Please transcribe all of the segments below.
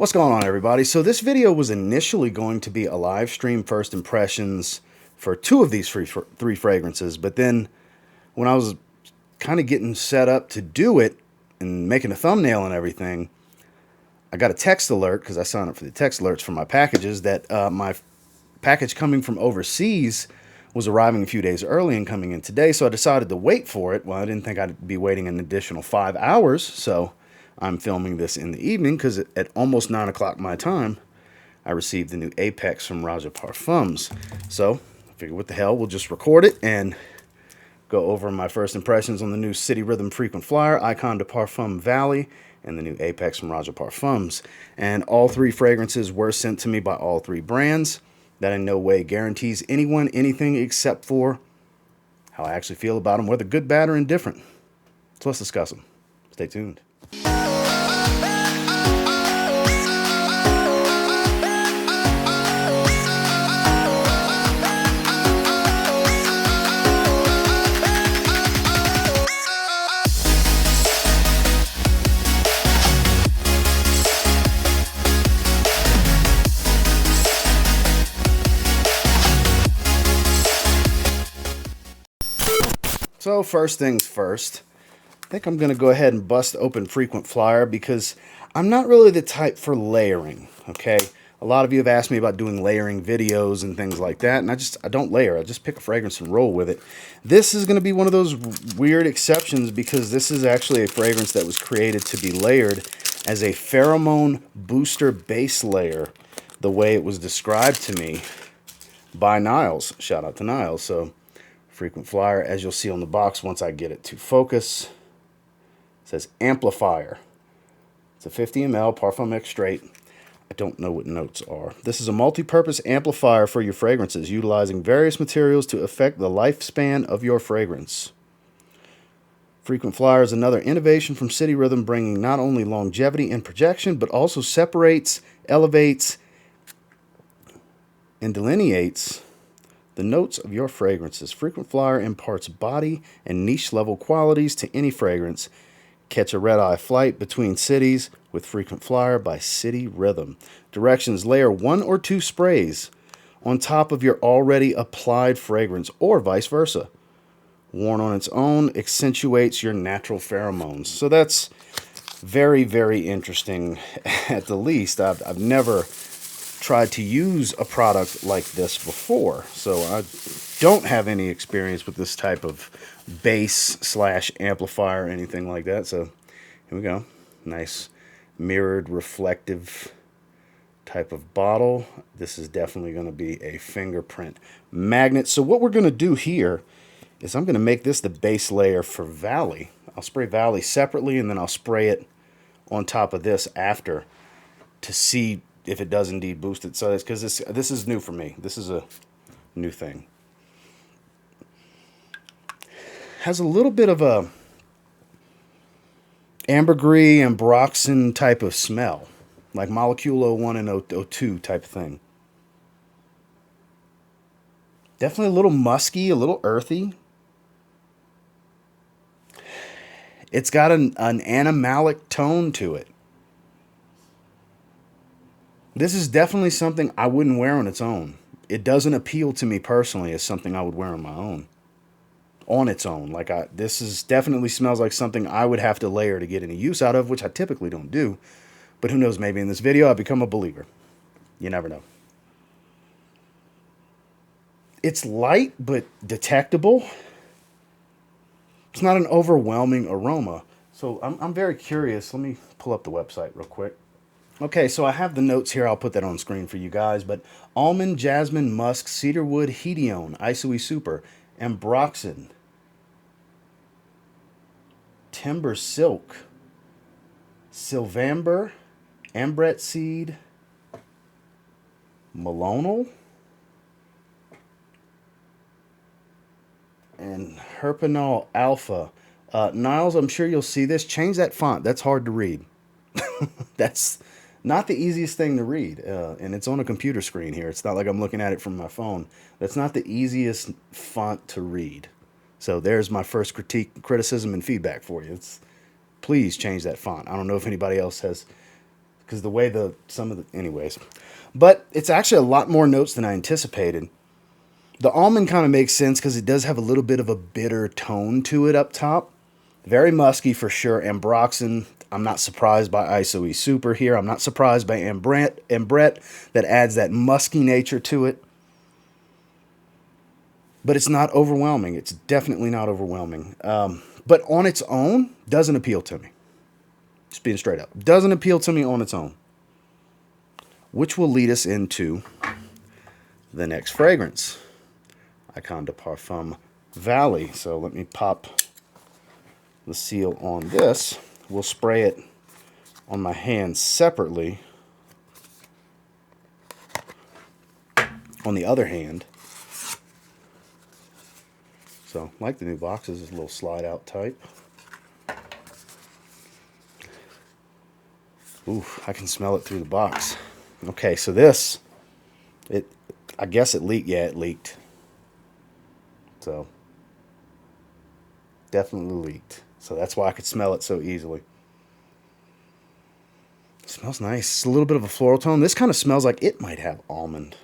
What's going on, everybody? So this video was initially going to be a live stream first impressions for two of these three fragrances, but then when I was kind of getting set up to do it and making a thumbnail and everything, I got a text alert because I signed up for the text alerts for my packages that my package coming from overseas was arriving a few days early and coming in today, so I decided to wait for it. Well, I didn't think I'd be waiting an additional 5 hours, so I'm filming this in the evening because at almost 9 o'clock my time, I received the new Apex from Roja Parfums. So I figured, what the hell, we'll just record it and go over my first impressions on the new City Rhythm Frequent Flyer, Icon de Parfum Valley, and the new Apex from Roja Parfums. And all three fragrances were sent to me by all three brands. That in no way guarantees anyone anything except for how I actually feel about them, whether good, bad, or indifferent. So let's discuss them. Stay tuned. So first things first, I think I'm going to go ahead and bust open Frequent Flyer because I'm not really the type for layering, okay? A lot of you have asked me about doing layering videos and things like that, and I don't layer. I just pick a fragrance and roll with it. This is going to be one of those weird exceptions because this is actually a fragrance that was created to be layered as a pheromone booster base layer, the way it was described to me by Niles. Shout out to Niles. So Frequent Flyer, as you'll see on the box once I get it to focus, it says Amplifier. It's a 50 ml Parfum X Straight. I don't know what notes are. This is a multi-purpose amplifier for your fragrances, utilizing various materials to affect the lifespan of your fragrance. Frequent Flyer is another innovation from City Rhythm, bringing not only longevity and projection, but also separates, elevates, and delineates the notes of your fragrances. Frequent Flyer imparts body and niche level qualities to any fragrance. Catch a red-eye flight between cities with Frequent Flyer by City Rhythm. Directions: layer 1 or 2 sprays on top of your already applied fragrance, or vice versa. Worn on its own accentuates your natural pheromones. So that's very, very interesting at the least. I've never tried to use a product like this before, so I don't have any experience with this type of bass slash amplifier or anything like that. So here we go. Nice mirrored reflective type of bottle. This is definitely going to be a fingerprint magnet. So what we're going to do here is I'm going to make this the base layer for Valley. I'll spray Valley separately, and then I'll spray it on top of this after to see if it does indeed boost it. So it's because this is new for me. This is a new thing. Has a little bit of a ambergris and ambroxan type of smell, like Molecule 01 and 02 type of thing. Definitely a little musky, a little earthy. It's got an animalic tone to it. This is definitely something I wouldn't wear on its own. It doesn't appeal to me personally as something I would wear on my own. On its own. This is definitely smells like something I would have to layer to get any use out of, which I typically don't do. But who knows, maybe in this video I've become a believer. You never know. It's light but detectable. It's not an overwhelming aroma. So I'm very curious. Let me pull up the website real quick. Okay, so I have the notes here. I'll put that on screen for you guys. But almond, jasmine, musk, cedarwood, hedione, isoe super, ambroxan, timber silk, sylvamber, ambret seed, melonal, and herpenol alpha. Niles, I'm sure you'll see this. Change that font. That's hard to read. That's not the easiest thing to read, and it's on a computer screen here. It's not like I'm looking at it from my phone. That's not the easiest font to read. So there's my first criticism and feedback for you. Please change that font. I don't know if anybody else has because the way anyways. But it's actually a lot more notes than I anticipated. The almond kind of makes sense because it does have a little bit of a bitter tone to it up top. Very musky for sure. Ambroxan, I'm not surprised by ISOE Super here. I'm not surprised by Ambrette that adds that musky nature to it. But it's not overwhelming. It's definitely not overwhelming. But on its own, doesn't appeal to me. Just being straight up. Doesn't appeal to me on its own. Which will lead us into the next fragrance. Icon de Parfum Valley. So let me pop the seal on this. We'll spray it on my hands separately. On the other hand, so like the new boxes, it's a little slide out type. Ooh, I can smell it through the box. Okay, so this, I guess it leaked. Yeah, it leaked. So definitely leaked. So that's why I could smell it so easily. It smells nice. It's a little bit of a floral tone. This kind of smells like it might have almond.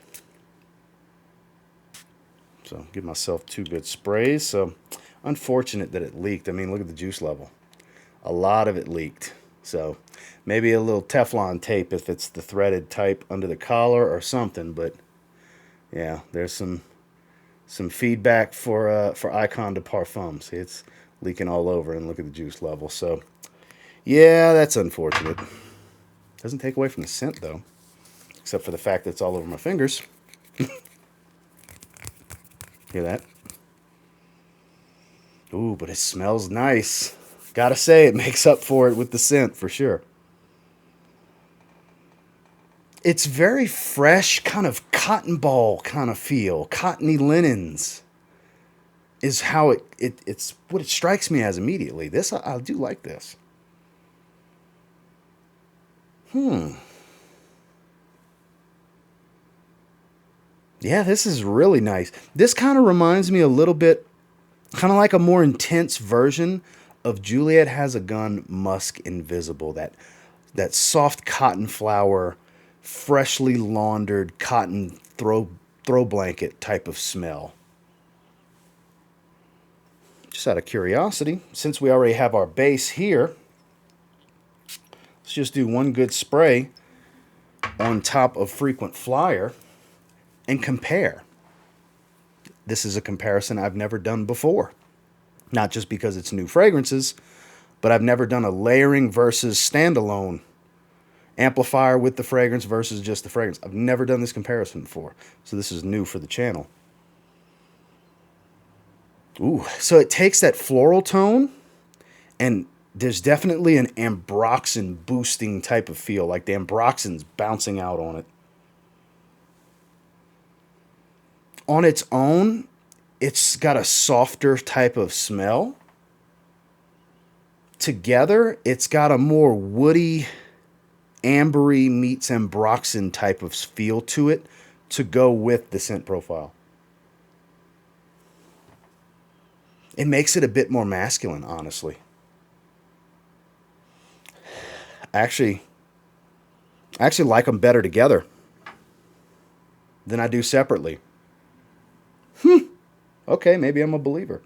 So give myself 2 good sprays. So unfortunate that it leaked. I mean, look at the juice level. A lot of it leaked. So maybe a little Teflon tape if it's the threaded type under the collar or something. But yeah, there's some feedback for Icon de Parfum. See, it's leaking all over, and look at the juice level. So yeah, that's unfortunate. Doesn't take away from the scent though, except for the fact that it's all over my fingers. Hear that? Ooh, but it smells nice. Gotta say, it makes up for it with the scent for sure. It's very fresh, kind of cotton ball kind of feel. Cottony linens is how it's what it strikes me as immediately. This, I do like this. Yeah, this is really nice. This kind of reminds me a little bit, kind of like a more intense version of Juliet Has a Gun Musk Invisible. That soft cotton flower, freshly laundered cotton throw blanket type of smell. Just out of curiosity, since we already have our base here, let's just do one good spray on top of Frequent Flyer and compare. This is a comparison I've never done before. Not just because it's new fragrances, but I've never done a layering versus standalone amplifier with the fragrance versus just the fragrance. I've never done this comparison before, so this is new for the channel. Ooh, so it takes that floral tone, and there's definitely an ambroxan boosting type of feel, like the ambroxan's bouncing out on it. On its own, it's got a softer type of smell. Together, it's got a more woody, ambery meets ambroxan type of feel to it to go with the scent profile. It makes it a bit more masculine, honestly. I actually like them better together than I do separately. Okay, maybe I'm a believer.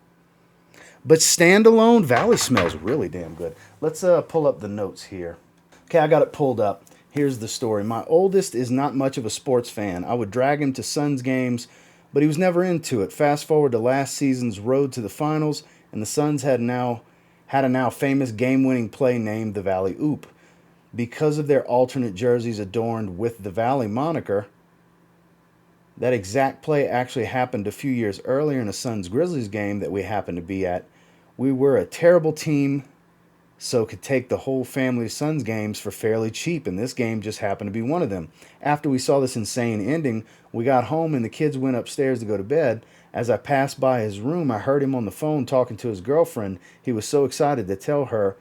But standalone, Valley smells really damn good. Let's pull up the notes here. Okay, I got it pulled up. Here's the story. My oldest is not much of a sports fan. I would drag him to Suns games, but he was never into it. Fast forward to last season's road to the finals, and the Suns had a now famous game-winning play named the Valley Oop. Because of their alternate jerseys adorned with the Valley moniker, that exact play actually happened a few years earlier in a Suns-Grizzlies game that we happened to be at. We were a terrible team, so could take the whole family of Suns games for fairly cheap, and this game just happened to be one of them. After we saw this insane ending, we got home and the kids went upstairs to go to bed. As I passed by his room, I heard him on the phone talking to his girlfriend. He was so excited to tell her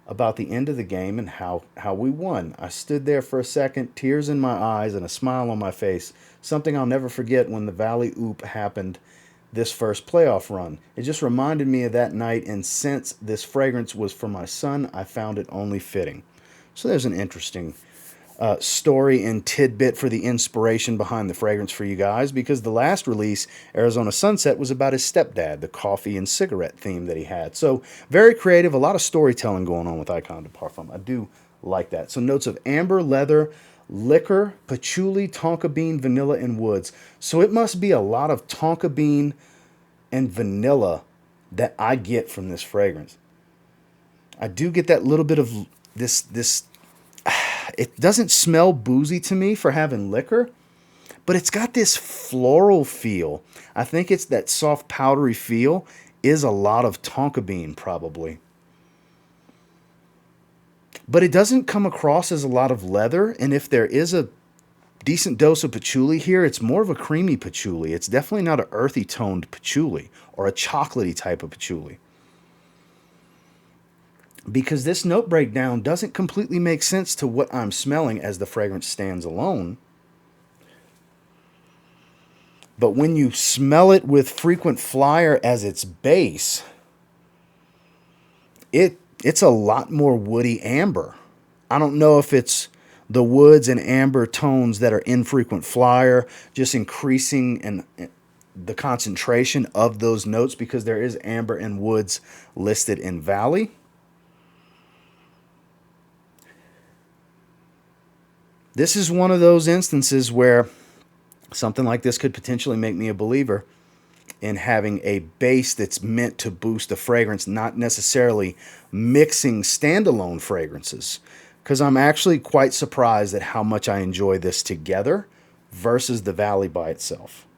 about the end of the game and how we won. I stood there for a second, tears in my eyes and a smile on my face, something I'll never forget when the Valley Oop happened this first playoff run. It just reminded me of that night, and since this fragrance was for my son, I found it only fitting. So there's an interesting story and tidbit for the inspiration behind the fragrance for you guys, because the last release, Arizona Sunset, was about his stepdad, the coffee and cigarette theme that he had. So very creative, a lot of storytelling going on with Icon de Parfum. I do like that. So notes of amber, leather, liquor, patchouli, tonka bean, vanilla, and woods. So it must be a lot of tonka bean and vanilla that I get from this fragrance. I do get that little bit of this. It doesn't smell boozy to me for having liquor, but it's got this floral feel. I think it's that soft powdery feel is a lot of tonka bean probably. But it doesn't come across as a lot of leather, and if there is a decent dose of patchouli here, it's more of a creamy patchouli. It's definitely not an earthy toned patchouli or a chocolatey type of patchouli. Because this note breakdown doesn't completely make sense to what I'm smelling as the fragrance stands alone. But when you smell it with frequent flyer as its base, it's a lot more woody amber. I don't know if it's the woods and amber tones that are in frequent flyer just increasing the concentration of those notes, because there is amber and woods listed in Valley. This is one of those instances where something like this could potentially make me a believer in having a base that's meant to boost the fragrance, not necessarily mixing standalone fragrances. Because I'm actually quite surprised at how much I enjoy this together versus the Valley by itself.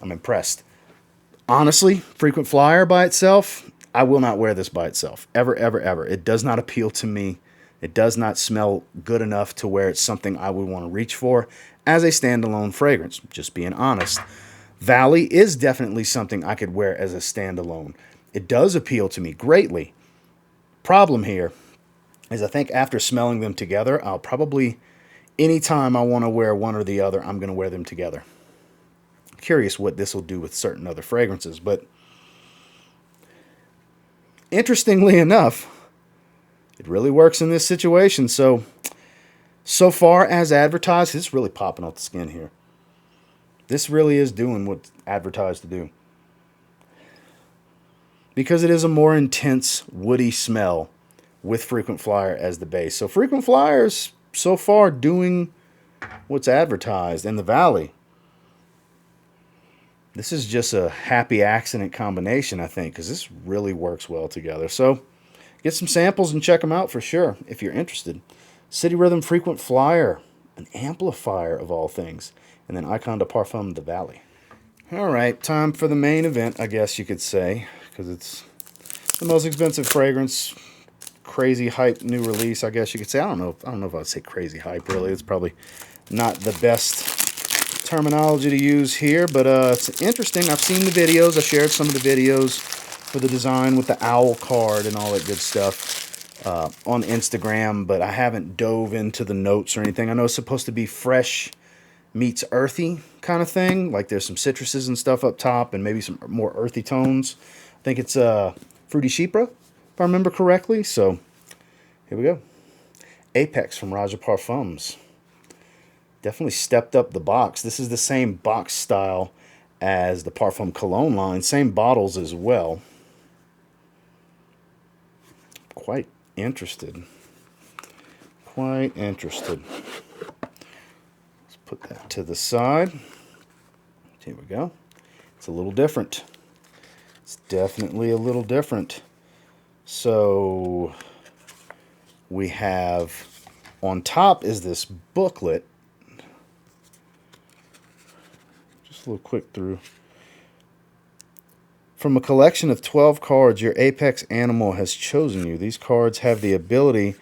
I'm impressed. Honestly, frequent flyer by itself, I will not wear this by itself. Ever, ever, ever. It does not appeal to me. It does not smell good enough to where it's something I would want to reach for as a standalone fragrance, just being honest. Valley is definitely something I could wear as a standalone. It does appeal to me greatly. Problem here is I think after smelling them together, I'll probably, anytime I want to wear one or the other, I'm going to wear them together. I'm curious what this will do with certain other fragrances, but interestingly enough, it really works in this situation. So far as advertised, it's really popping off the skin here. This really is doing what's advertised to do. Because it is a more intense, woody smell with frequent flyer as the base. So frequent flyers so far doing what's advertised. In the Valley, this is just a happy accident combination, I think, because this really works well together. So get some samples and check them out for sure if you're interested. City Rhythm Frequent Flyer, an amplifier of all things. And then Icon de Parfum, the Valley. All right, time for the main event, I guess you could say, because it's the most expensive fragrance. Crazy hype new release, I guess you could say. I don't know if I'd say crazy hype, really. It's probably not the best terminology to use here, but it's interesting. I've seen the videos. I shared some of the videos for the design with the owl card and all that good stuff on Instagram, but I haven't dove into the notes or anything. I know it's supposed to be fresh meets earthy kind of thing. Like there's some citruses and stuff up top and maybe some more earthy tones. I think it's Fruity Chypre, if I remember correctly. So here we go. Apex from Roja Parfums. Definitely stepped up the box. This is the same box style as the Parfum Cologne line. Same bottles as well. Quite interested. Quite interested. Let's put that to the side. Here we go. It's a little different. It's definitely a little different. So we have on top is this booklet. Just a little quick through. From a collection of 12 cards, your apex animal has chosen you. These cards have the ability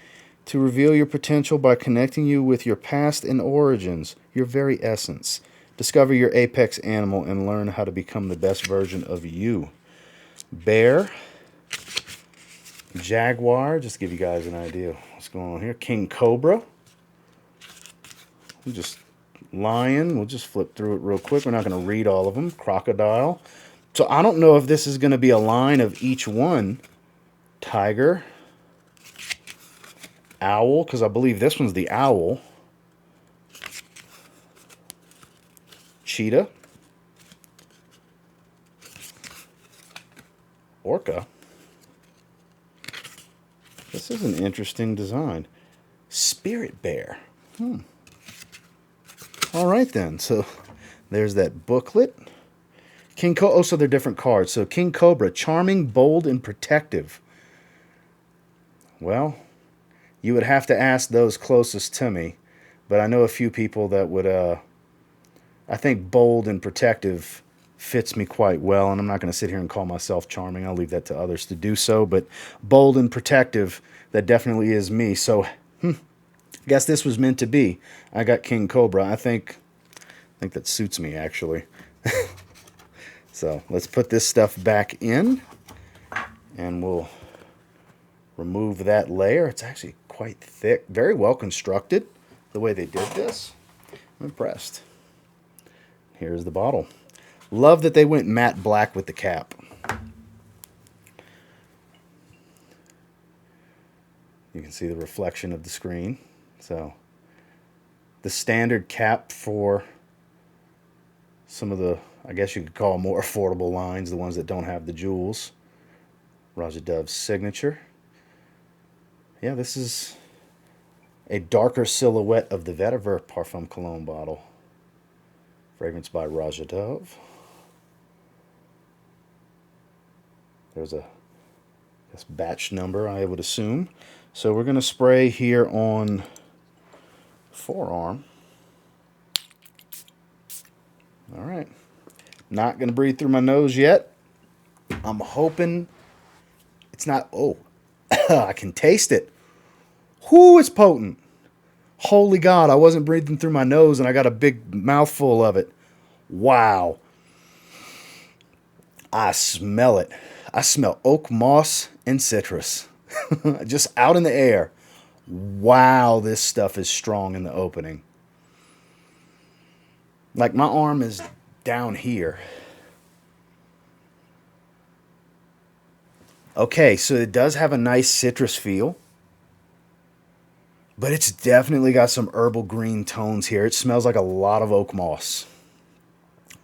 to reveal your potential by connecting you with your past and origins, your very essence. Discover your apex animal and learn how to become the best version of you. Bear, Jaguar, just to give you guys an idea of what's going on here. King Cobra. Lion, we'll just flip through it real quick. We're not going to read all of them. Crocodile. So I don't know if this is going to be a line of each one. Tiger. Owl, because I believe this one's the owl. Cheetah. Orca. This is an interesting design. Spirit bear. All right then. So there's that booklet. King Cobra. Oh, so they're different cards. So King Cobra, charming, bold, and protective. Well, you would have to ask those closest to me, but I know a few people that would. I think bold and protective fits me quite well, and I'm not going to sit here and call myself charming. I'll leave that to others to do so. But bold and protective, that definitely is me. So, I guess this was meant to be. I got King Cobra. I think that suits me actually. So let's put this stuff back in, and we'll remove that layer. It's actually quite thick, very well constructed. The way they did this, I'm impressed. Here's the bottle. Love that they went matte black with the cap. You can see the reflection of the screen. So the standard cap for some of the, I guess you could call more affordable lines, the ones that don't have the jewels. Roja Dove's signature. Yeah, this is a darker silhouette of the Vetiver Parfum Cologne bottle. Fragrance by Roja Dove. There's a batch number, I would assume. So we're going to spray here on forearm. All right. Not going to breathe through my nose yet. I'm hoping it's not... Oh, I can taste it. Whoo, it's potent. Holy God, I wasn't breathing through my nose and I got a big mouthful of it. Wow. I smell it. I smell oak moss and citrus. Just out in the air. Wow, this stuff is strong in the opening. Like my arm is down here. Okay, so it does have a nice citrus feel. But it's definitely got some herbal green tones here. It smells like a lot of oak moss.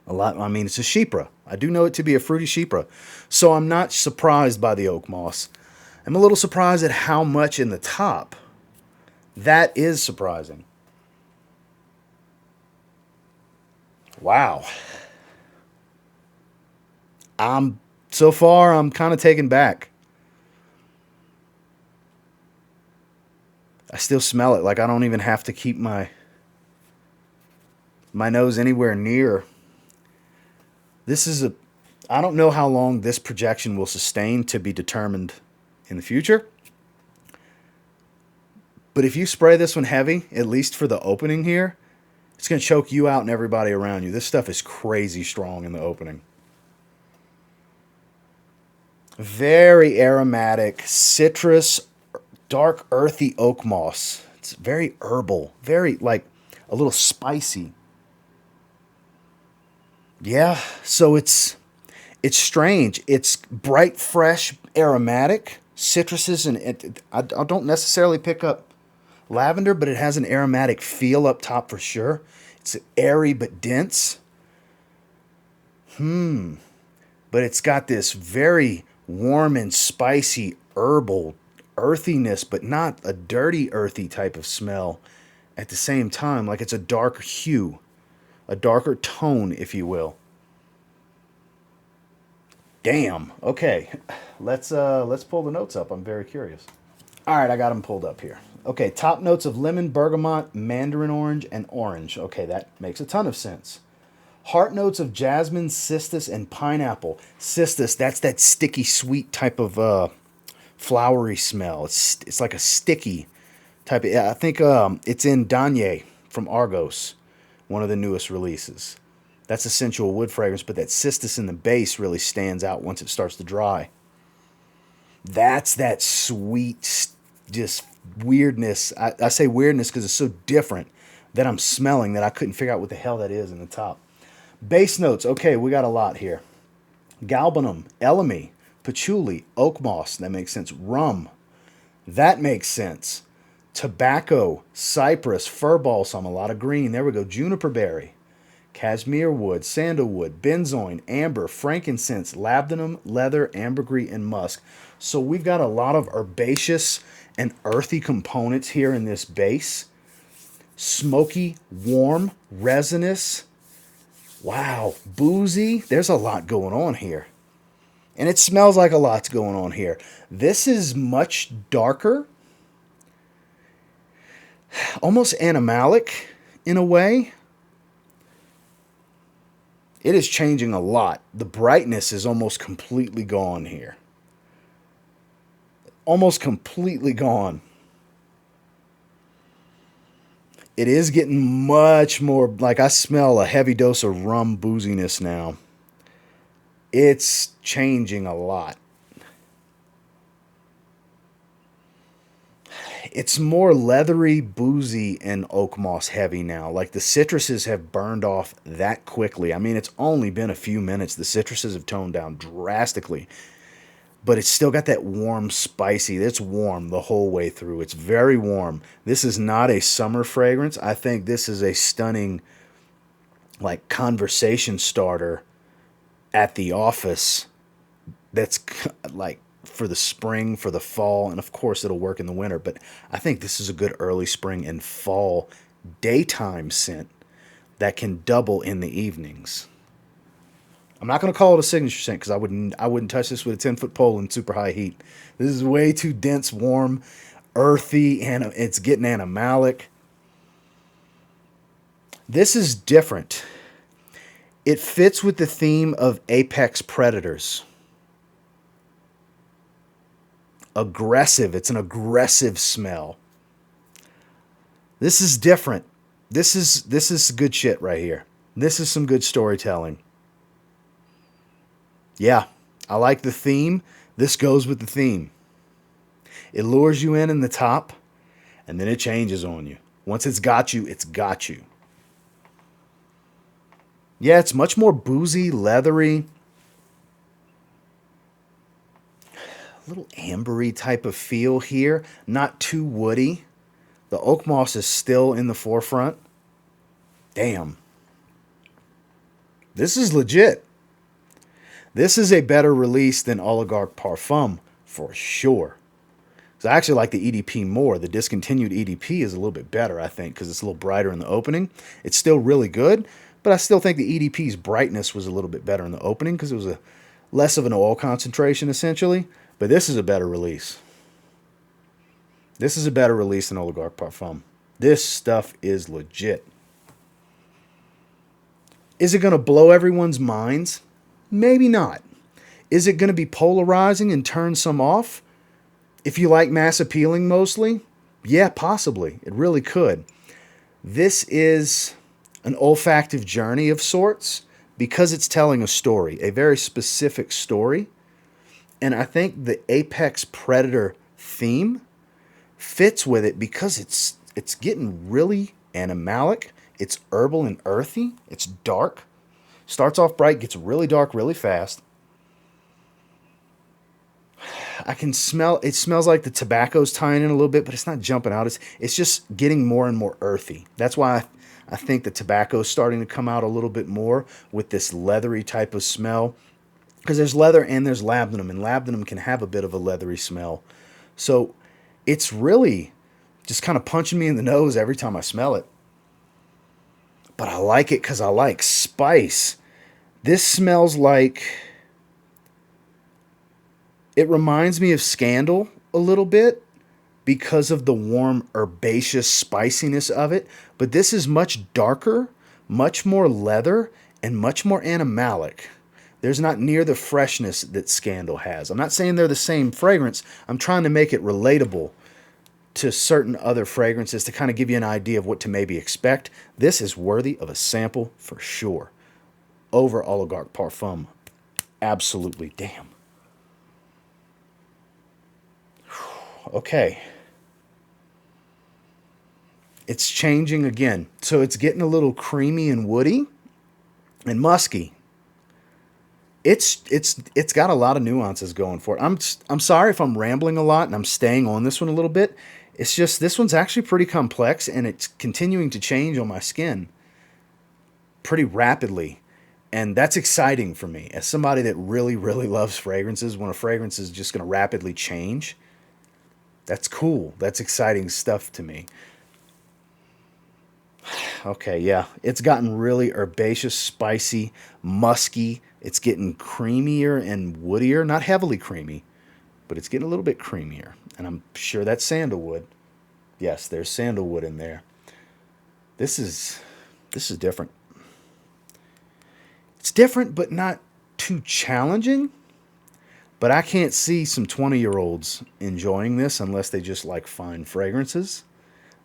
A lot. I mean, it's a chypre. I do know it to be a fruity chypre. So I'm not surprised by the oak moss. I'm a little surprised at how much in the top. That is surprising. Wow. So far, I'm kind of taken back. I still smell it. Like I don't even have to keep my nose anywhere near. This is I don't know how long this projection will sustain, to be determined in the future. But if you spray this one heavy, at least for the opening here, it's going to choke you out and everybody around you. This stuff is crazy strong in the opening. Very aromatic, citrus, dark, earthy oak moss. It's very herbal, very like a little spicy. Yeah, so it's strange. It's bright, fresh, aromatic, citruses, and I don't necessarily pick up lavender, but it has an aromatic feel up top for sure. It's airy but dense. But it's got this very warm and spicy herbal earthiness, but not a dirty earthy type of smell at the same time. Like it's a darker hue, a darker tone, if you will. Damn. Okay, let's pull the notes up. I'm very curious. All right, I got them pulled up here. Okay, top notes of lemon, bergamot, mandarin orange, and orange. Okay, that makes a ton of sense. Heart notes of jasmine, cistus, and pineapple. Cistus, that's that sticky, sweet type of flowery smell. It's like a sticky type of... I think it's in Danye from Argos, one of the newest releases. That's a sensual wood fragrance, but that cistus in the base really stands out once it starts to dry. That's that sweet, just weirdness. I say weirdness because it's so different that I'm smelling that I couldn't figure out what the hell that is in the top. Base notes. Okay, we got a lot here. Galbanum, elemi, patchouli, oak moss. That makes sense. Rum. That makes sense. tobacco, cypress, fir balsam, a lot of green. There we go. Juniper berry, cashmere wood, sandalwood, benzoin, amber, frankincense, labdanum, leather, ambergris, and musk. So we've got a lot of herbaceous and earthy components here in this base. Smoky, warm, resinous. Wow, boozy. There's a lot going on here. And it smells like a lot's going on here. This is much darker, almost animalic in a way. It is changing a lot. The brightness is almost completely gone here. Almost completely gone. It is getting much more, like I smell a heavy dose of rum booziness now. It's changing a lot. It's more leathery, boozy, and oak moss heavy now. Like the citruses have burned off that quickly. I mean, it's only been a few minutes. The citruses have toned down drastically. But it's still got that warm, spicy. It's warm the whole way through. It's very warm. This is not a summer fragrance. I think this is a stunning, like, conversation starter at the office that's like for the spring, for the fall, and of course it'll work in the winter, but I think this is a good early spring and fall daytime scent that can double in the evenings. I'm not going to call it a signature scent because I wouldn't touch this with a 10-foot pole in super high heat. This is way too dense, warm, earthy, and it's getting animalic. This is different. It fits with the theme of apex predators. Aggressive. It's an aggressive smell. This is different. This is good shit right here. This is some good storytelling. Yeah, I like the theme. This goes with the theme. It lures you in the top, and then it changes on you. Once it's got you, it's got you. Yeah, it's much more boozy, leathery, a little ambery type of feel here. Not too woody. The oak moss is still in the forefront. Damn. This is legit. This is a better release than Oligarch Parfum, for sure. So I actually like the EDP more. The discontinued EDP is a little bit better, I think, because it's a little brighter in the opening. It's still really good, but I still think the EDP's brightness was a little bit better in the opening because it was less of an oil concentration, essentially. But this is a better release. This is a better release than Oligarch Parfum. This stuff is legit. Is it going to blow everyone's minds? Maybe not. Is it going to be polarizing and turn some off? If you like mass appealing mostly, yeah, possibly. It really could. This is an olfactive journey of sorts because it's telling a story, a very specific story. And I think the apex predator theme fits with it because it's getting really animalic. It's herbal and earthy. It's dark. Starts off bright, gets really dark really fast. I can smell, it smells like the tobacco's tying in a little bit, but it's not jumping out. It's just getting more and more earthy. That's why I think the tobacco's starting to come out a little bit more with this leathery type of smell. Because there's leather and there's labdanum, and labdanum can have a bit of a leathery smell. So it's really just kind of punching me in the nose every time I smell it. But I like it because I like spice. This smells like... It reminds me of Scandal a little bit because of the warm herbaceous spiciness of it. But this is much darker, much more leather, and much more animalic. There's not near the freshness that Scandal has. I'm not saying they're the same fragrance. I'm trying to make it relatable to certain other fragrances to kind of give you an idea of what to maybe expect. This is worthy of a sample for sure. Over Oligarch Parfum. Absolutely. Damn. Okay. It's changing again. So it's getting a little creamy and woody and musky. It's got a lot of nuances going for it. I'm sorry if I'm rambling a lot and I'm staying on this one a little bit. It's just, this one's actually pretty complex, and it's continuing to change on my skin pretty rapidly. And that's exciting for me. As somebody that really, really loves fragrances, when a fragrance is just going to rapidly change, that's cool. That's exciting stuff to me. Okay, yeah. It's gotten really herbaceous, spicy, musky. It's getting creamier and woodier. Not heavily creamy, but it's getting a little bit creamier. And I'm sure that's sandalwood. Yes, there's sandalwood in there. This is different. It's different, but not too challenging. But I can't see some 20-year-olds enjoying this unless they just like fine fragrances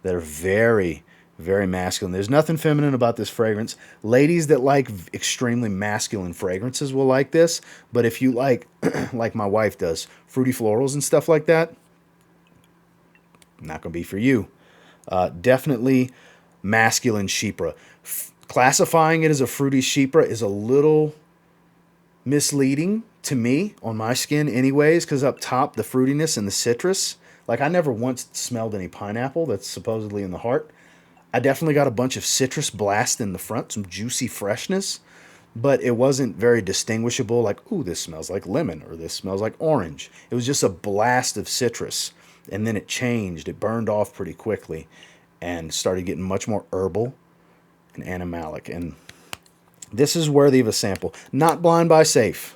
that are very, very masculine. There's nothing feminine about this fragrance. Ladies that like extremely masculine fragrances will like this. But if you like, like my wife does, fruity florals and stuff like that, not going to be for you. Definitely masculine Chypre. Classifying it as a fruity Chypre is a little misleading to me on my skin anyways, because up top, the fruitiness and the citrus, like I never once smelled any pineapple that's supposedly in the heart. I definitely got a bunch of citrus blast in the front, some juicy freshness, but it wasn't very distinguishable, like, ooh, this smells like lemon, or this smells like orange. It was just a blast of citrus, and then it changed. It burned off pretty quickly and started getting much more herbal and animalic. And this is worthy of a sample. Not blind buy safe.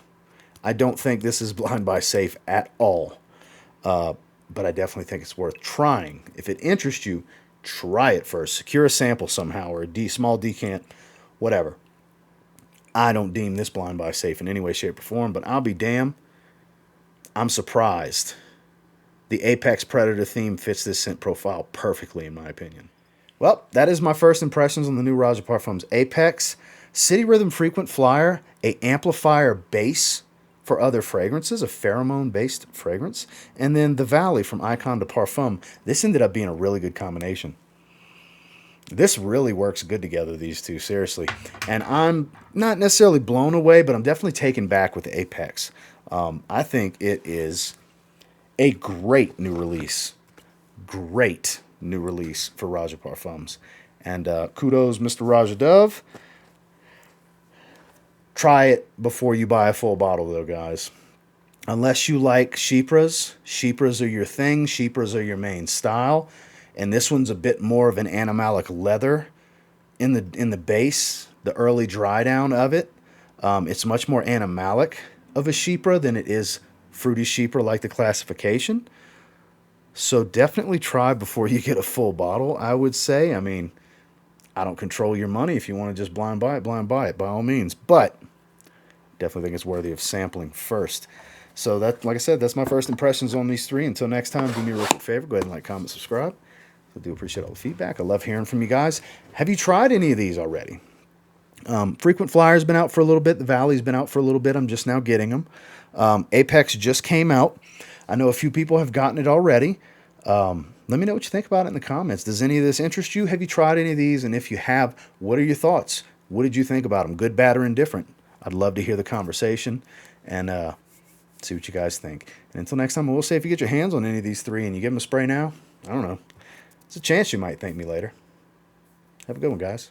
I don't think this is blind buy safe at all. But I definitely think it's worth trying. If it interests you, try it first. Secure a sample somehow, or a small decant, whatever. I don't deem this blind buy safe in any way, shape, or form, but I'll be damned. I'm surprised. The Apex Predator theme fits this scent profile perfectly, in my opinion. Well, that is my first impressions on the new Roja Parfums Apex. City Rhythm Frequent Flyer, a amplifier base for other fragrances, a pheromone-based fragrance. And then the Valley from Icon de Parfum. This ended up being a really good combination. This really works good together, these two, seriously. And I'm not necessarily blown away, but I'm definitely taken back with the Apex. I think it is a great new release. Great new release for Roja Parfums. And kudos, Mr. Roja Dove. Try it before you buy a full bottle, though, guys. Unless you like Chypres. Chypres are your thing. Chypres are your main style. And this one's a bit more of an animalic leather in the base, the early dry down of it. It's much more animalic of a Chypre than it is fruity Chypre like the classification. So definitely try before you get a full bottle, I would say. I mean, I don't control your money. If you want to just blind buy it by all means. But definitely think it's worthy of sampling first. So that, like I said, that's my first impressions on these three. Until next time, do me a real quick favor. Go ahead and like, comment, subscribe. I do appreciate all the feedback. I love hearing from you guys. Have you tried any of these already? Frequent Flyer's been out for a little bit. The Valley's been out for a little bit. I'm just now getting them. Apex just came out. I know a few people have gotten it already. Let me know what you think about it in the comments. Does any of this interest you? Have you tried any of these? And if you have, what are your thoughts? What did you think about them? Good, bad, or indifferent? I'd love to hear the conversation and see what you guys think. And until next time, I will say, if you get your hands on any of these three and you give them a spray now, I don't know. There's a chance you might thank me later. Have a good one, guys.